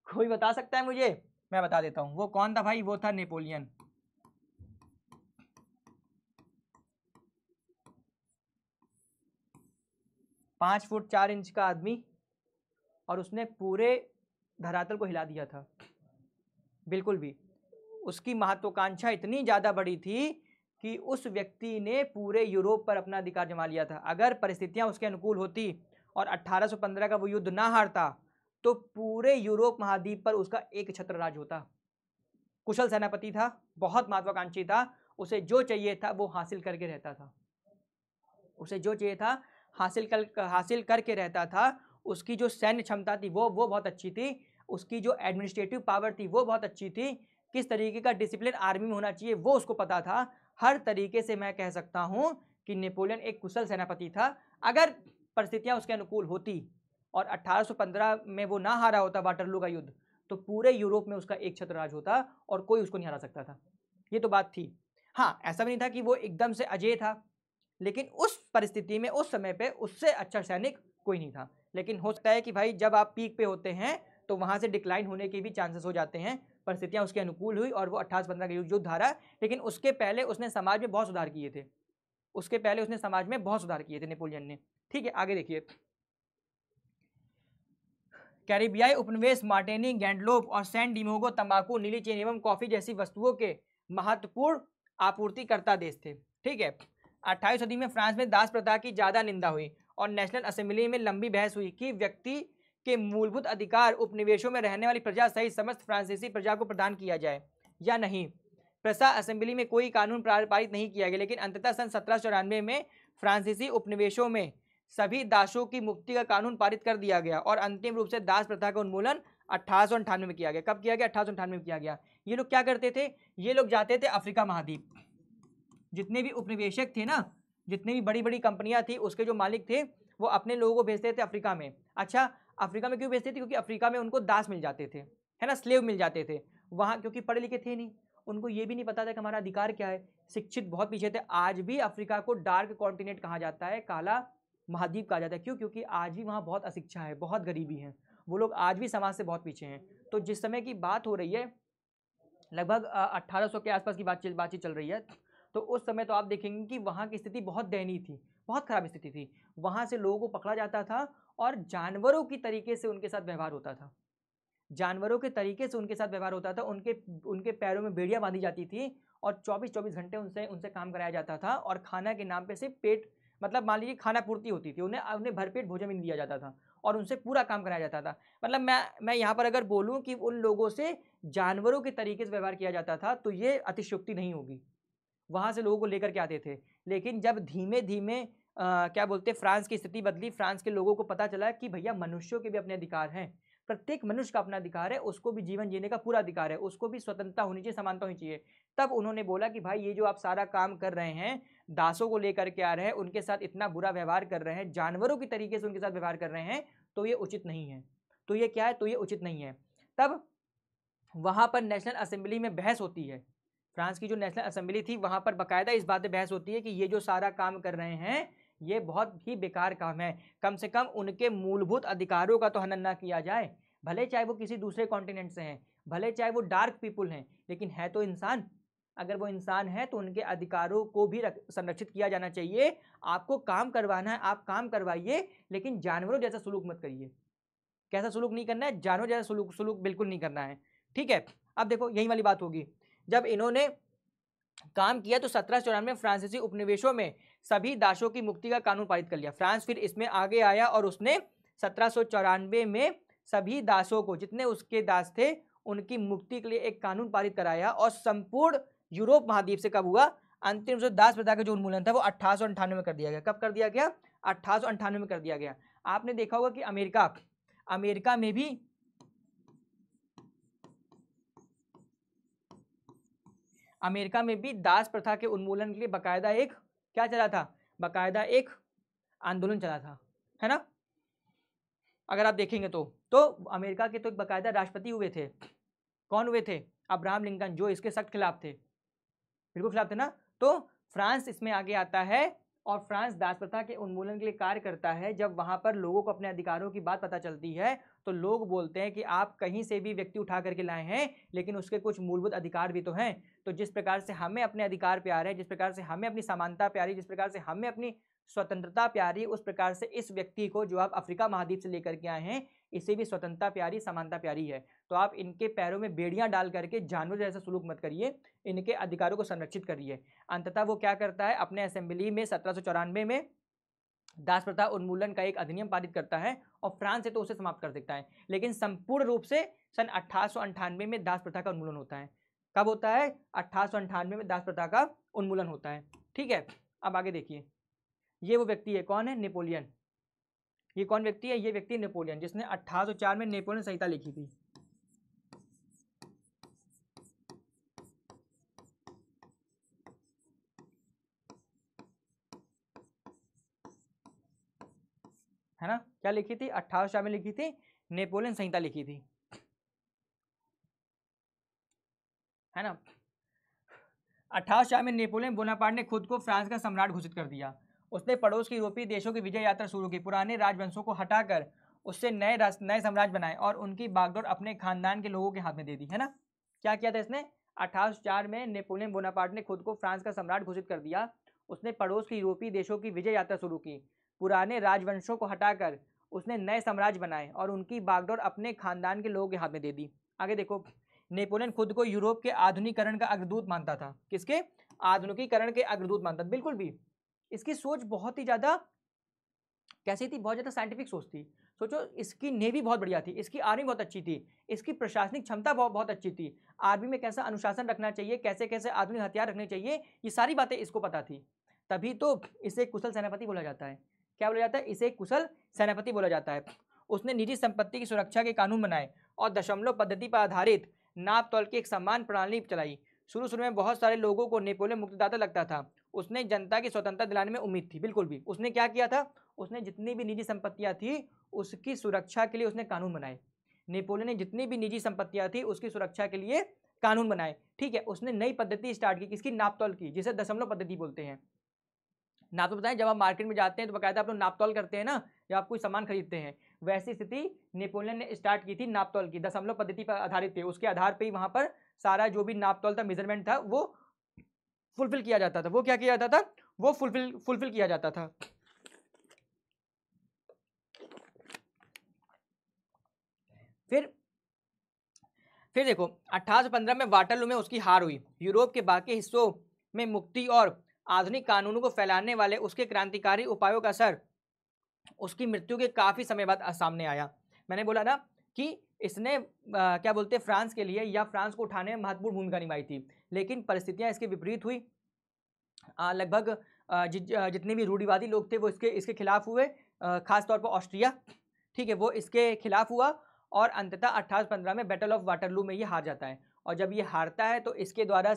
कोई बता सकता है मुझे? मैं बता देता हूं वो कौन था भाई। वो था नेपोलियन। पाँच फुट 4 इंच का आदमी, और उसने पूरे धरातल को हिला दिया था। बिल्कुल भी उसकी महत्वाकांक्षा इतनी ज़्यादा बड़ी थी कि उस व्यक्ति ने पूरे यूरोप पर अपना अधिकार जमा लिया था। अगर परिस्थितियां उसके अनुकूल होती और 1815 का वो युद्ध ना हारता तो पूरे यूरोप महाद्वीप पर उसका एक छत्र राज होता। कुशल सेनापति था, बहुत महत्वाकांक्षी था, उसे जो चाहिए था वो हासिल करके रहता था। उसे जो चाहिए था हासिल करके रहता था। उसकी जो सैन्य क्षमता थी वो बहुत अच्छी थी। उसकी जो एडमिनिस्ट्रेटिव पावर थी वो बहुत अच्छी थी। किस तरीके का डिसिप्लिन आर्मी में होना चाहिए वो उसको पता था। हर तरीके से मैं कह सकता हूं कि नेपोलियन एक कुशल सेनापति था। अगर परिस्थितियां उसके अनुकूल होती और 1815 में वो ना हारा होता वाटरलू का युद्ध, तो पूरे यूरोप में उसका एक छत्र राज होता और कोई उसको नहीं हरा सकता था। ये तो बात थी। हाँ, ऐसा भी नहीं था कि वो एकदम से अजेय था, लेकिन उस परिस्थिति में उस समय पे उससे अच्छा सैनिक कोई नहीं था। लेकिन हो सकता है कि भाई जब आप पीक पे होते हैं तो वहां से डिक्लाइन होने के भी चांसेस हो जाते हैं। परिस्थितियां उसके अनुकूल हुई और वो 1815 का युद्ध हारा, लेकिन उसके पहले उसने समाज में बहुत सुधार किए थे। उसके पहले उसने समाज में बहुत सुधार किए थे नेपोलियन ने। ठीक है, आगे देखिए। कैरिबियाई उपनिवेश मार्टिनी, गैंडलोप और सैन डिमोगो तंबाकू, नीली चीनी एवं कॉफी जैसी वस्तुओं के महत्वपूर्ण आपूर्तिकर्ता देश थे। ठीक है, 28वीं सदी में फ्रांस में दास प्रथा की ज्यादा निंदा हुई और नेशनल असेंबली में लंबी बहस हुई कि व्यक्ति के मूलभूत अधिकार उपनिवेशों में रहने वाली प्रजा सहित समस्त फ्रांसीसी प्रजा को प्रदान किया जाए या नहीं। प्रसा असेंबली में कोई कानून पारित नहीं किया गया, लेकिन अंततः सन 1794 में फ्रांसीसी उपनिवेशों में सभी दासों की मुक्ति का कानून पारित कर दिया गया और अंतिम रूप से दास प्रथा का उन्मूलन 1898 में किया गया। कब किया गया? 1898 में किया गया। ये लोग क्या करते थे? ये लोग जाते थे अफ्रीका महाद्वीप। जितने भी उपनिवेशक थे ना, जितनी भी बड़ी बड़ी कंपनियां थी, उसके जो मालिक थे वो अपने लोगों को भेजते थे अफ्रीका में। अच्छा, अफ्रीका में क्यों भेजते थे? क्योंकि अफ्रीका में उनको दास मिल जाते थे, है ना, स्लेव मिल जाते थे वहाँ, क्योंकि पढ़े लिखे थे नहीं, उनको ये भी नहीं पता था कि हमारा अधिकार क्या है। शिक्षित बहुत पीछे थे। आज भी अफ्रीका को डार्क कॉन्टिनेंट कहा जाता है, काला महाद्वीप कहा जाता है। क्यों? क्योंकि आज भी वहाँ बहुत अशिक्षा है, बहुत गरीबी है, वो लोग आज भी समाज से बहुत पीछे हैं। तो जिस समय की बात हो रही है, लगभग 1800 के आसपास की बातचीत चल रही है, तो उस समय तो आप देखेंगे कि वहाँ की स्थिति बहुत दयनीय थी, बहुत खराब स्थिति थी। वहाँ से लोगों को पकड़ा जाता था और जानवरों की तरीके से उनके साथ व्यवहार होता था। जानवरों के तरीके से उनके साथ व्यवहार होता था। उनके पैरों में बेड़ियां बांधी जाती थी और 24-24 घंटे उनसे काम कराया जाता था। और खाना के नाम पे सिर्फ पेट, मतलब मान लीजिए खाना पूर्ति होती थी, उन्हें भरपेट भोजन भी दिया जाता था और उनसे पूरा काम कराया जाता था। मतलब मैं यहाँ पर अगर बोलूँ कि उन लोगों से जानवरों के तरीके से व्यवहार किया जाता था तो ये अतिशयोक्ति नहीं होगी। वहाँ से लोगों को लेकर के आते थे। लेकिन जब धीमे धीमे क्या बोलते हैं, फ्रांस की स्थिति बदली, फ्रांस के लोगों को पता चला कि भैया मनुष्यों के भी अपने अधिकार हैं, प्रत्येक मनुष्य का अपना अधिकार है, उसको भी जीवन जीने का पूरा अधिकार है, उसको भी स्वतंत्रता होनी चाहिए, समानता होनी चाहिए। तब उन्होंने बोला कि भाई ये जो आप सारा काम कर रहे हैं, दासों को लेकर के आ रहे हैं, उनके साथ इतना बुरा व्यवहार कर रहे हैं, जानवरों की तरीके से उनके साथ व्यवहार कर रहे हैं, तो ये उचित नहीं है। तो ये क्या है? तो ये उचित नहीं है। तब वहां पर नेशनल असेंबली में बहस होती है। फ्रांस की जो नेशनल असेंबली थी वहां पर बकायदा इस बात पे बहस होती है कि ये जो सारा काम कर रहे हैं ये बहुत ही बेकार काम है। कम से कम उनके मूलभूत अधिकारों का तो हनन ना किया जाए। भले चाहे वो किसी दूसरे कॉन्टिनेंट से हैं, भले चाहे वो डार्क पीपुल हैं, लेकिन है तो इंसान। अगर वो इंसान है तो उनके अधिकारों को भी संरक्षित किया जाना चाहिए। आपको काम करवाना है, आप काम करवाइए, लेकिन जानवरों जैसा सुलूक मत करिए। कैसा सुलूक नहीं करना है? जानवर जैसा सुलूक बिल्कुल नहीं करना है। ठीक है, अब देखो यही वाली बात होगी। जब इन्होंने काम किया तो 1794 में फ्रांसीसी उपनिवेशों में सभी दासों की मुक्ति का कानून पारित कर लिया। फ्रांस फिर इसमें आगे आया और उसने 1794 में सभी दासों को, जितने उसके दास थे, उनकी मुक्ति के लिए एक कानून पारित कराया। और संपूर्ण यूरोप महाद्वीप से कब हुआ? अंतिम जो दास प्रथा का जो उन्मूलन था वो 1898 में कर दिया गया। कब कर दिया गया? 1898 में कर दिया गया। आपने देखा होगा कि अमेरिका में भी दास प्रथा के उन्मूलन के लिए बकायदा एक क्या चला था? बकायदा एक आंदोलन चला था, है ना? अगर आप देखेंगे तो अमेरिका के तो एक बकायदा राष्ट्रपति हुए थे। कौन हुए थे? अब्राहम लिंकन, जो इसके सख्त खिलाफ थे, बिल्कुल खिलाफ थे ना। तो फ्रांस इसमें आगे आता है और फ्रांस दास प्रथा के उन्मूलन के लिए कार्य करता है। जब वहां पर लोगों को अपने अधिकारों की बात पता चलती है तो लोग बोलते हैं कि आप कहीं से भी व्यक्ति उठा करके लाए हैं, लेकिन उसके कुछ मूलभूत अधिकार भी तो हैं। तो जिस प्रकार से हमें अपने अधिकार प्यारे हैं, जिस प्रकार से हमें अपनी समानता प्यारी, जिस प्रकार से हमें अपनी स्वतंत्रता प्यारी, उस प्रकार से इस व्यक्ति को जो आप अफ्रीका महाद्वीप से लेकर के आए हैं, इसे भी स्वतंत्रता प्यारी, समानता प्यारी है। तो आप इनके पैरों में बेड़ियां डाल करके जानवर जैसा सुलूक मत करिए, इनके अधिकारों को संरक्षित करिए। अंततः वो क्या करता है? अपने असेंबली में 1794 में दास प्रथा उन्मूलन का एक अधिनियम पारित करता है और फ्रांस से तो उसे समाप्त कर देता है। लेकिन संपूर्ण रूप से सन 1898 में दास प्रथा का उन्मूलन होता है। कब होता है? 1898 में दास प्रथा का उन्मूलन होता है। ठीक है, अब आगे देखिए, ये वो व्यक्ति है, कौन है? नेपोलियन। ये कौन व्यक्ति है? ये व्यक्ति नेपोलियन, जिसने 1804 में नेपोलियन संहिता लिखी थी। है ना? क्या लिखी थी? 1804 में लिखी थी, नेपोलियन संहिता लिखी थी, है ना? 1804 में नेपोलियन बोनापार्ट ने खुद को फ्रांस का सम्राट घोषित कर दिया। उसने पड़ोस के यूरोपीय देशों की विजय यात्रा शुरू की, पुराने राजवंशों को हटाकर उससे नए साम्राज्य बनाए और उनकी बागडोर अपने खानदान के लोगों के हाथ में दे दी, है ना? क्या किया था इसने? 1804 में नेपोलियन बोनापार्ट ने खुद को फ्रांस का सम्राट घोषित कर दिया। उसने पड़ोस के यूरोपीय देशों की विजय यात्रा शुरू की, पुराने राजवंशों को हटाकर उसने नए साम्राज्य बनाए और उनकी बागडोर अपने खानदान के लोगों के हाथ में दे दी। आगे देखो, नेपोलियन खुद को यूरोप के आधुनिकीकरण का अग्रदूत मानता था। किसके? आधुनिकीकरण के अग्रदूत मानता था। बिल्कुल भी इसकी सोच बहुत ही ज्यादा कैसी थी? बहुत ज्यादा साइंटिफिक सोच थी। सोचो, इसकी नेवी बहुत बढ़िया थी, इसकी आर्मी बहुत अच्छी थी, इसकी प्रशासनिक क्षमता बहुत अच्छी थी, आर्मी में कैसा अनुशासन रखना चाहिए, कैसे कैसे आधुनिक हथियार रखने चाहिए, ये सारी बातें इसको पता थी। तभी तो इसे कुशल सेनापति बोला जाता है। क्या बोला जाता है? इसे कुशल सेनापति बोला जाता है। उसने निजी संपत्ति की सुरक्षा के कानून बनाए और दशमलव पद्धति पर आधारित नाप तौल की एक समान प्रणाली चलाई। शुरू में बहुत सारे लोगों को नेपोलियन मुक्तिदाता लगता था। उसने जनता की स्वतंत्रता दिलाने में उम्मीद थी। बिल्कुल भी उसने क्या किया था? उसने जितनी भी निजी संपत्तियां थी उसकी सुरक्षा के लिए उसने कानून बनाए। नेपोलियन ने जितनी भी निजी संपत्तियां थी उसकी सुरक्षा के लिए कानून बनाए। ठीक है, उसने नई पद्धति स्टार्ट की, किसकी? नापतोल की, जिसे दशमलव पद्धति बोलते हैं। नाप तो बताएं, जब आप मार्केट में जाते हैं तो बकायदा आप लोग नापतोल करते हैं ना, जब आप कोई सामान खरीदते हैं, वैसी स्थिति नेपोलियन ने स्टार्ट की थी नापतोल की, दशमलव पद्धति पर आधारित थे। उसके आधार पे ही वहां पर सारा जो भी नापतोल था, मेजरमेंट था, वो फुलफिल किया जाता था। वो क्या किया जाता था? वो फुलफिल किया जाता था। फिर देखो, 1815 में वाटरलू में उसकी हार हुई। यूरोप के बाकी हिस्सों में मुक्ति और आधुनिक कानूनों को फैलाने वाले उसके क्रांतिकारी उपायों का असर उसकी मृत्यु के काफी समय बाद सामने आया। मैंने बोला ना कि इसने क्या बोलते, फ्रांस के लिए या फ्रांस को उठाने में महत्वपूर्ण भूमिका निभाई थी, लेकिन परिस्थितियां इसके विपरीत हुई। लगभग जितने भी रूढ़िवादी लोग थे वो इसके खिलाफ हुए, खासतौर पर ऑस्ट्रिया, ठीक है, वो इसके खिलाफ हुआ और अंततः 1815 में बैटल ऑफ वाटरलू में ये हार जाता है। और जब ये हारता है तो इसके द्वारा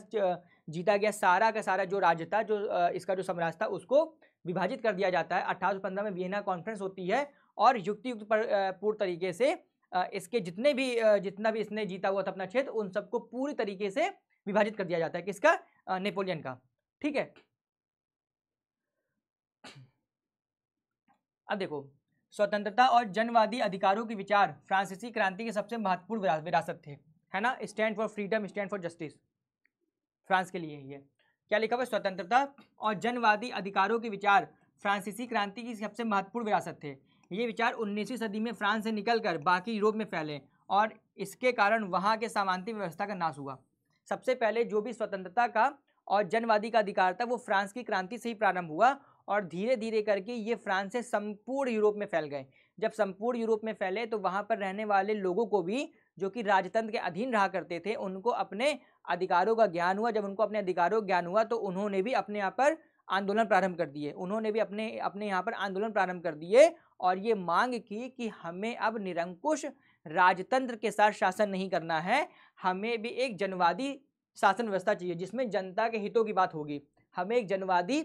जीता गया सारा का सारा जो राज्य था, जो इसका जो साम्राज्य था, उसको विभाजित कर दिया जाता है। 1815 में वियना कॉन्फ्रेंस होती है और युक्त पूर्ण तरीके से इसके जितना भी इसने जीता हुआ था अपना क्षेत्र, उन सबको पूरी तरीके से विभाजित कर दिया जाता है। किसका? नेपोलियन का। ठीक है, अब देखो, स्वतंत्रता और जनवादी अधिकारों के विचार फ्रांसीसी क्रांति के सबसे महत्वपूर्ण विरासत थे, है ना? Stand for freedom, stand for justice, France के लिए ही है। क्या लिखा हुआ? स्वतंत्रता और जनवादी अधिकारों के विचार फ्रांसीसी क्रांति की सबसे महत्वपूर्ण विरासत थे। ये विचार 19वीं सदी में फ्रांस से निकलकर बाकी यूरोप में फैले और इसके कारण वहाँ के सामंती व्यवस्था का नाश हुआ। सबसे पहले जो भी स्वतंत्रता का और जनवादी का अधिकार था वो फ्रांस की क्रांति से ही प्रारंभ हुआ और धीरे धीरे करके ये फ्रांस से संपूर्ण यूरोप में फैल गए। जब संपूर्ण यूरोप में फैले तो वहाँ पर रहने वाले लोगों को भी, जो कि राजतंत्र के अधीन रहा करते थे, उनको अपने अधिकारों का ज्ञान हुआ। जब उनको अपने अधिकारों का ज्ञान हुआ तो उन्होंने भी अपने यहाँ पर आंदोलन प्रारंभ कर दिए। उन्होंने भी अपने अपने यहाँ पर आंदोलन प्रारंभ कर दिए और ये मांग की कि हमें अब निरंकुश राजतंत्र के साथ शासन नहीं करना है, हमें भी एक जनवादी शासन व्यवस्था चाहिए जिसमें जनता के हितों की बात होगी। हमें एक जनवादी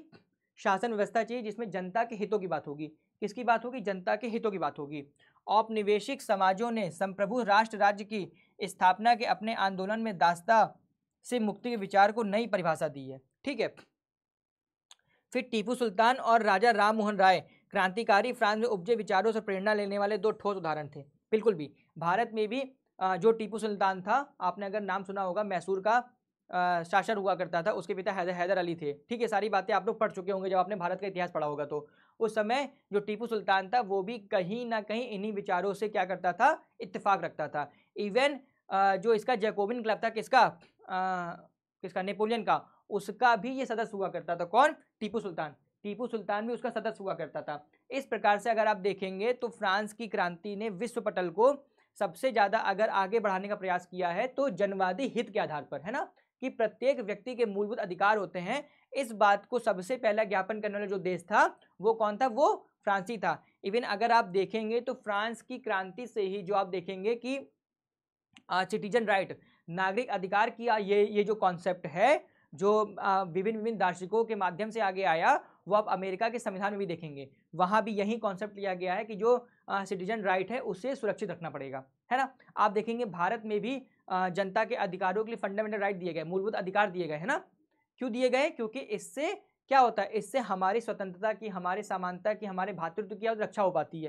शासन व्यवस्था चाहिए जिसमें जनता के हितों की बात होगी। किसकी बात होगी? जनता के हितों की बात होगी। औपनिवेशिक समाजों ने संप्रभु राष्ट्र राज्य की स्थापना के अपने आंदोलन में दासता से मुक्ति के विचार को नई परिभाषा दी है। ठीक है। फिर टीपू सुल्तान और राजा राम मोहन राय क्रांतिकारी फ्रांस में उपजे विचारों से प्रेरणा लेने वाले दो ठोस उदाहरण थे। बिल्कुल भी भारत में भी जो टीपू सुल्तान था, आपने अगर नाम सुना होगा, मैसूर का शासक हुआ करता था, उसके पिता हैदर अली थे। ठीक है, सारी बातें आप लोग पढ़ चुके होंगे जब आपने भारत का इतिहास पढ़ा होगा। तो उस समय जो टीपू सुल्तान था वो भी कहीं ना कहीं इन्हीं विचारों से क्या करता था, इत्तेफाक रखता था। इवन जो इसका जैकोबिन क्लब था, किसका नेपोलियन का, उसका भी ये सदस्य हुआ करता था। कौन? टीपू सुल्तान। टीपू सुल्तान भी उसका सदस्य हुआ करता था। इस प्रकार से अगर आप देखेंगे तो फ्रांस की क्रांति ने विश्व पटल को सबसे ज्यादा अगर आगे बढ़ाने का प्रयास किया है तो जनवादी हित के आधार पर, है ना, कि प्रत्येक व्यक्ति के मूलभूत अधिकार होते हैं। इस बात को सबसे पहला ज्ञापन करने वाला जो देश था वो कौन था? वो फ्रांसी था। इवन अगर आप देखेंगे तो फ्रांस की क्रांति से ही जो आप देखेंगे कि सिटीजन राइट, नागरिक अधिकार की ये जो कॉन्सेप्ट है, जो विभिन्न दार्शनिकों के माध्यम से आगे आया, वो आप अमेरिका के संविधान में भी देखेंगे। वहां भी यही कॉन्सेप्ट लिया गया है कि जो सिटीजन राइट है उसे सुरक्षित रखना पड़ेगा, है ना। आप देखेंगे भारत में भी जनता के अधिकारों के लिए फंडामेंटल राइट दिए गए, मूलभूत अधिकार दिए गए, है ना। क्यों दिए गए? क्योंकि इससे क्या होता है, इससे हमारी स्वतंत्रता की, हमारी समानता की, हमारे भातृत्व की रक्षा हो पाती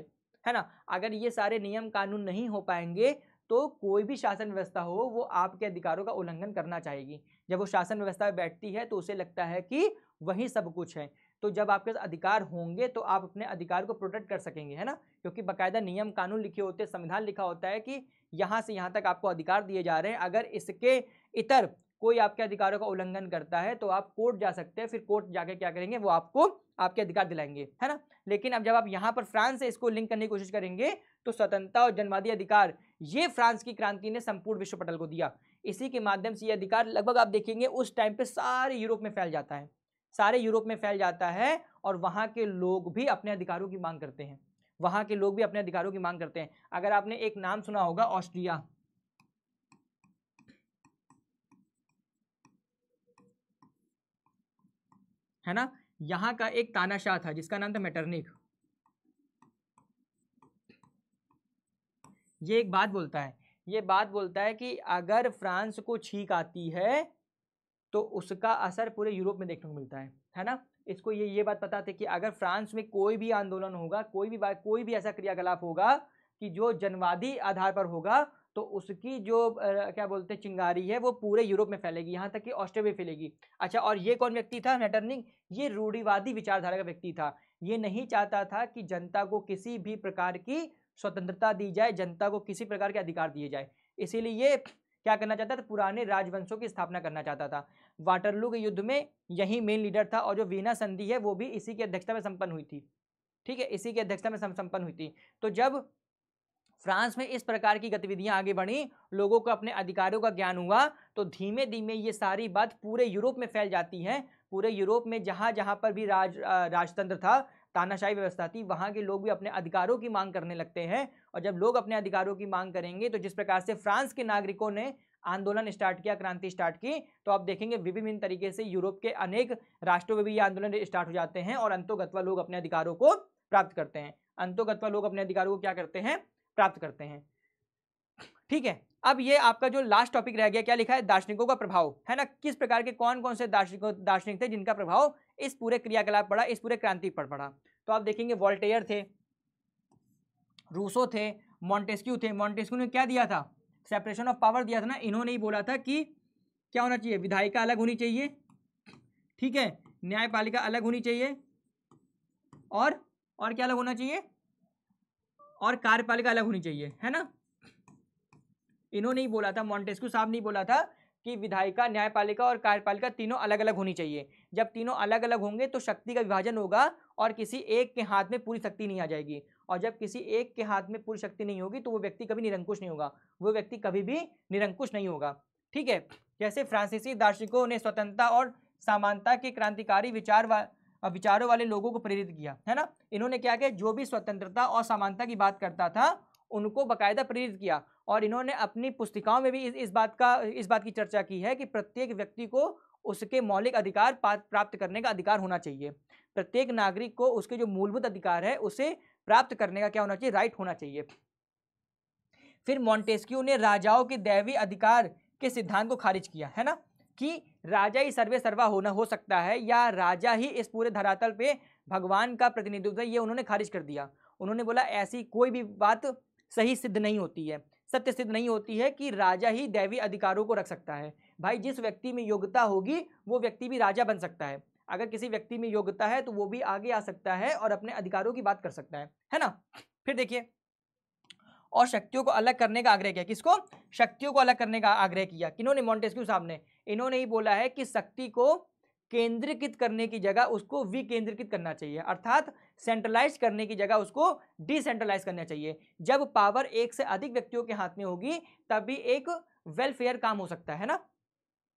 है ना। अगर ये सारे नियम कानून नहीं हो पाएंगे तो कोई भी शासन व्यवस्था हो वो आपके अधिकारों का उल्लंघन करना चाहेगी। जब वो शासन व्यवस्था में बैठती है तो उसे लगता है कि वही सब कुछ है। तो जब आपके पास अधिकार होंगे तो आप अपने अधिकार को प्रोटेक्ट कर सकेंगे, है ना, क्योंकि बाकायदा नियम कानून लिखे होते हैं, संविधान लिखा होता है कि यहाँ से यहाँ तक आपको अधिकार दिए जा रहे हैं। अगर इसके इतर कोई आपके अधिकारों का उल्लंघन करता है तो आप कोर्ट जा सकते हैं, फिर कोर्ट जाके क्या करेंगे, वो आपको आपके अधिकार दिलाएंगे, है ना। लेकिन अब जब आप यहाँ पर फ्रांस से इसको लिंक करने की कोशिश करेंगे तो स्वतंत्रता और जनवादी अधिकार ये फ्रांस की क्रांति ने संपूर्ण विश्व पटल को दिया। इसी के माध्यम से ये अधिकार लगभग आप देखेंगे उस टाइम पे सारे यूरोप में फैल जाता है, सारे यूरोप में फैल जाता है और वहां के लोग भी अपने अधिकारों की मांग करते हैं, वहां के लोग भी अपने अधिकारों की मांग करते हैं। अगर आपने एक नाम सुना होगा, ऑस्ट्रिया, है ना, यहां का एक तानाशाह था जिसका नाम था मेटरनिख। ये एक बात बोलता है, ये बात बोलता है कि अगर फ्रांस को छींक आती है तो उसका असर पूरे यूरोप में देखने को मिलता है ना। इसको ये बात पता थी कि अगर फ्रांस में कोई भी आंदोलन होगा, कोई भी ऐसा क्रियाकलाप होगा कि जो जनवादी आधार पर होगा तो उसकी जो क्या बोलते हैं चिंगारी है वो पूरे यूरोप में फैलेगी, यहाँ तक कि ऑस्ट्रिया में फैलेगी। अच्छा, और ये कौन व्यक्ति था? मेटरनिख। ये रूढ़िवादी विचारधारा का व्यक्ति था। ये नहीं चाहता था कि जनता को किसी भी प्रकार की स्वतंत्रता दी जाए, जनता को किसी प्रकार के अधिकार दिए जाए। इसीलिए ये क्या करना चाहता था? पुराने राजवंशों की स्थापना करना चाहता था। वाटरलू के युद्ध में यही मेन लीडर था और जो वीना संधि है वो भी इसी की अध्यक्षता में संपन्न हुई थी। ठीक है, इसी की अध्यक्षता में संपन्न हुई थी। तो जब फ्रांस में इस प्रकार की गतिविधियां आगे बढ़ी, लोगों को अपने अधिकारों का ज्ञान हुआ, तो धीमे धीमे ये सारी बात पूरे यूरोप में फैल जाती है। पूरे यूरोप में जहां जहां पर भी राजतंत्र था, तानाशाही व्यवस्था थी, वहां के लोग भी अपने अधिकारों की मांग करने लगते हैं। और जब लोग अपने अधिकारों की मांग करेंगे तो जिस प्रकार से फ्रांस के नागरिकों ने आंदोलन स्टार्ट किया, क्रांति स्टार्ट की, तो आप देखेंगे विभिन्न तरीके से यूरोप के अनेक राष्ट्रों में भी ये आंदोलन स्टार्ट हो जाते हैं और अंतोगत्वा लोग अपने अधिकारों को प्राप्त करते हैं। अंतोगत्वा लोग अपने अधिकारों को क्या करते हैं? प्राप्त करते हैं। ठीक है, अब ये आपका जो लास्ट टॉपिक रह गया, क्या लिखा है? दार्शनिकों का प्रभाव, है ना। किस प्रकार के कौन कौन से दार्शनिक थे जिनका प्रभाव इस पूरे क्रियाकलाप पड़ा, इस पूरे क्रांति पर पड़ा? तो आप देखेंगे वोल्टेयर थे, रूसो थे, मॉन्टेस्क्यू थे। मॉन्टेस्क्यू ने क्या दिया था? सेपरेशन ऑफ पावर दिया था ना। इन्होंने ही बोला था कि क्या होना चाहिए? विधायिका अलग होनी चाहिए, ठीक है, न्यायपालिका अलग होनी चाहिए, और क्या अलग होना चाहिए? और कार्यपालिका अलग होनी चाहिए, है ना। इन्होंने ही बोला था, मॉन्टेस्क्यू साहब ने बोला था कि विधायिका, न्यायपालिका और कार्यपालिका तीनों अलग अलग होनी चाहिए। जब तीनों अलग अलग होंगे तो शक्ति का विभाजन होगा और किसी एक के हाथ में पूरी शक्ति नहीं आ जाएगी। और जब किसी एक के हाथ में पूरी शक्ति नहीं होगी तो वो व्यक्ति कभी निरंकुश नहीं होगा, वो व्यक्ति कभी भी निरंकुश नहीं होगा। ठीक है, जैसे फ्रांसीसी दार्शनिकों ने स्वतंत्रता और समानता के क्रांतिकारी विचारों वाले लोगों को प्रेरित किया, है ना। इन्होंने क्या किया, जो भी स्वतंत्रता और समानता की बात करता था उनको बाकायदा प्रेरित किया। और इन्होंने अपनी पुस्तिकाओं में भी इस बात की चर्चा की है कि प्रत्येक व्यक्ति को उसके मौलिक अधिकार प्राप्त करने का अधिकार होना चाहिए। प्रत्येक नागरिक को उसके जो मूलभूत अधिकार है उसे प्राप्त करने का क्या होना चाहिए, राइट होना चाहिए। फिर मॉन्टेस्क्यू ने राजाओं के दैवीय अधिकार के सिद्धांत को खारिज किया, है ना, कि राजा ही सर्वे सर्वा हो सकता है या राजा ही इस पूरे धरातल पे भगवान का प्रतिनिधित्व है, ये उन्होंने खारिज कर दिया। उन्होंने बोला ऐसी कोई भी बात सही सिद्ध नहीं होती है, सत्य सिद्ध नहीं होती है कि राजा ही दैवीय अधिकारों को रख सकता है। भाई जिस व्यक्ति में योग्यता होगी वो व्यक्ति भी राजा बन सकता है। अगर किसी व्यक्ति में योग्यता है तो वो भी आगे आ सकता है और अपने अधिकारों की बात कर सकता है ना। फिर देखिए, और शक्तियों को अलग करने का आग्रह किया। किसको? शक्तियों को अलग करने का आग्रह किया। किन्होंने? मॉन्टेस्क्यू साहब ने। इन्होंने ही बोला है कि शक्ति को केंद्रीकृत करने की जगह उसको विकेंद्रीकृत करना चाहिए, अर्थात सेंट्रलाइज करने की जगह उसको डिसेंट्रलाइज करना चाहिए। जब पावर एक से अधिक व्यक्तियों के हाथ में होगी तभी एक वेलफेयर काम हो सकता है ना।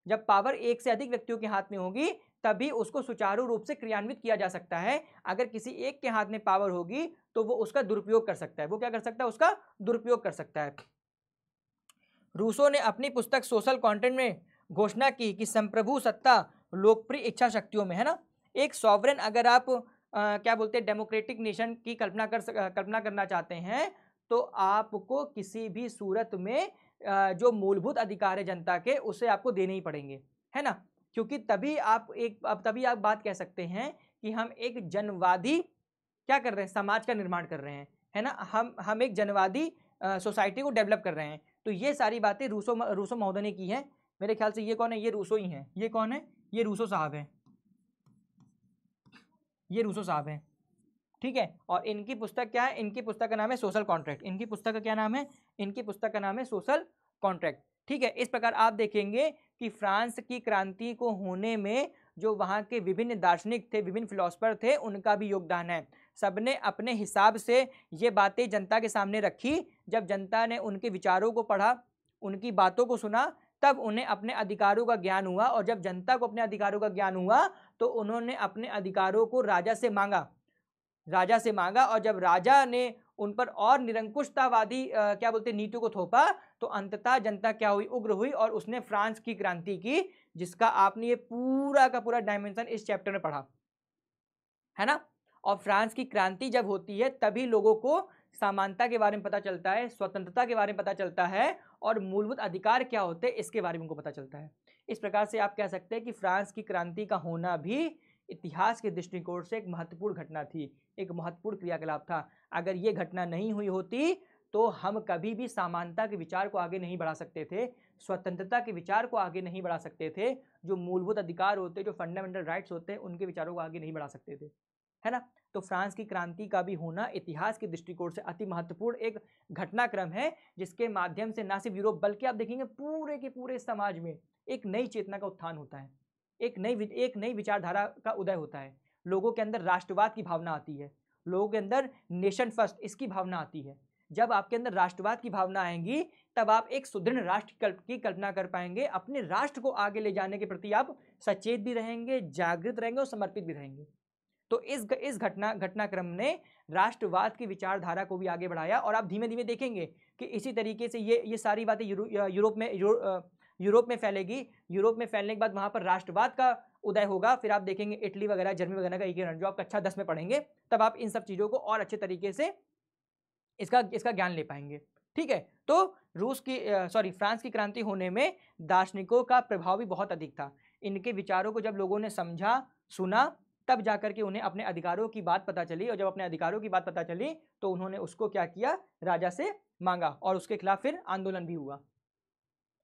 जब पावर एक से अधिक व्यक्तियों के हाथ में होगी तभी उसको सुचारू रूप से क्रियान्वित किया जा सकता है। अगर किसी एक के हाथ में पावर होगी तो वो उसका दुरुपयोग कर सकता है। वो क्या कर सकता है? उसका दुरुपयोग कर सकता है। रूसो ने अपनी पुस्तक सोशल कॉन्ट्रैक्ट में घोषणा की कि संप्रभु सत्ता लोकप्रिय इच्छा शक्तियों में, है ना। एक सॉवरेन, अगर आप क्या बोलते हैं, डेमोक्रेटिक नेशन की कल्पना करना चाहते हैं तो आपको किसी भी सूरत में जो मूलभूत अधिकार है जनता के उसे आपको देने ही पड़ेंगे, है ना। क्योंकि तभी आप बात कह सकते हैं कि हम एक जनवादी क्या कर रहे हैं, समाज का निर्माण कर रहे हैं, है ना। हम एक जनवादी सोसाइटी को डेवलप कर रहे हैं। तो ये सारी बातें रूसो महोदय ने की हैं। मेरे ख्याल से ये कौन है? ये रूसो ही हैं। ये कौन है? ये रूसो साहब हैं। ये रूसो साहब हैं, ठीक है। और इनकी पुस्तक क्या है? इनकी पुस्तक का नाम है सोशल कॉन्ट्रैक्ट। इनकी पुस्तक का क्या नाम है? इनकी पुस्तक का नाम है सोशल कॉन्ट्रैक्ट, ठीक है। इस प्रकार आप देखेंगे कि फ्रांस की क्रांति को होने में जो वहाँ के विभिन्न दार्शनिक थे, विभिन्न फिलोसफर थे, उनका भी योगदान है। सबने अपने हिसाब से ये बातें जनता के सामने रखी। जब जनता ने उनके विचारों को पढ़ा, उनकी बातों को सुना, तब उन्हें अपने अधिकारों का ज्ञान हुआ। और जब जनता को अपने अधिकारों का ज्ञान हुआ तो उन्होंने अपने अधिकारों को राजा से मांगा। और जब राजा ने उन पर और निरंकुशतावादी क्या बोलते नीतियों को थोपा तो अंततः जनता क्या हुई? उग्र हुई और उसने फ्रांस की क्रांति की, जिसका आपने ये पूरा का पूरा डायमेंशन इस चैप्टर में पढ़ा, है ना। और फ्रांस की क्रांति जब होती है तभी लोगों को समानता के बारे में पता चलता है, स्वतंत्रता के बारे में पता चलता है और मूलभूत अधिकार क्या होते हैं इसके बारे में उनको पता चलता है। इस प्रकार से आप कह सकते हैं कि फ्रांस की क्रांति का होना भी इतिहास के दृष्टिकोण से एक महत्वपूर्ण घटना थी, एक महत्वपूर्ण क्रियाकलाप था। अगर ये घटना नहीं हुई होती तो हम कभी भी समानता के विचार को आगे नहीं बढ़ा सकते थे, स्वतंत्रता के विचार को आगे नहीं बढ़ा सकते थे, जो मूलभूत अधिकार होते, जो फंडामेंटल राइट्स होते हैं उनके विचारों को आगे नहीं बढ़ा सकते थे, है ना। तो फ्रांस की क्रांति का भी होना इतिहास के दृष्टिकोण से अति महत्वपूर्ण एक घटनाक्रम है, जिसके माध्यम से न सिर्फ यूरोप बल्कि आप देखेंगे पूरे के पूरे समाज में एक नई चेतना का उत्थान होता है, एक नई विचारधारा का उदय होता है। लोगों के अंदर राष्ट्रवाद की भावना आती है, लोगों के अंदर नेशन फर्स्ट इसकी भावना आती है। जब आपके अंदर राष्ट्रवाद की भावना आएंगी तब आप एक सुदृढ़ राष्ट्र की कल्पना कर पाएंगे। अपने राष्ट्र को आगे ले जाने के प्रति आप सचेत भी रहेंगे, जागृत रहेंगे और समर्पित भी रहेंगे। तो इस घटनाक्रम ने राष्ट्रवाद की विचारधारा को भी आगे बढ़ाया। और आप धीमे धीमे देखेंगे कि इसी तरीके से ये सारी बातें यूरोप में फैलेगी। यूरोप में फैलने के बाद वहाँ पर राष्ट्रवाद का उदय होगा। फिर आप देखेंगे इटली वगैरह, जर्मनी वगैरह का एकीकरण, जो आप कक्षा 10 में पढ़ेंगे, तब आप इन सब चीज़ों को और अच्छे तरीके से इसका ज्ञान ले पाएंगे, ठीक है। तो फ्रांस की क्रांति होने में दार्शनिकों का प्रभाव भी बहुत अधिक था। इनके विचारों को जब लोगों ने समझा, सुना, तब जाकर के उन्हें अपने अधिकारों की बात पता चली। और जब अपने अधिकारों की बात पता चली तो उन्होंने उसको क्या किया? राजा से मांगा और उसके खिलाफ फिर आंदोलन भी हुआ,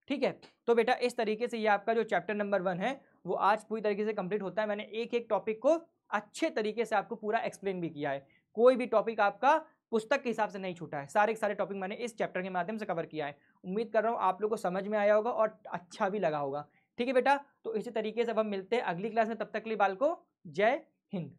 ठीक है। तो बेटा इस तरीके से ये आपका जो चैप्टर नंबर 1 है वो आज पूरी तरीके से कंप्लीट होता है। मैंने एक एक टॉपिक को अच्छे तरीके से आपको पूरा एक्सप्लेन भी किया है। कोई भी टॉपिक आपका पुस्तक के हिसाब से नहीं छूटा है, सारे के सारे टॉपिक मैंने इस चैप्टर के माध्यम से कवर किया है। उम्मीद कर रहा हूँ आप लोग को समझ में आया होगा और अच्छा भी लगा होगा। ठीक है बेटा, तो इसी तरीके से अब हम मिलते हैं अगली क्लास में, तब तक के लिए बाल को जय हिंद।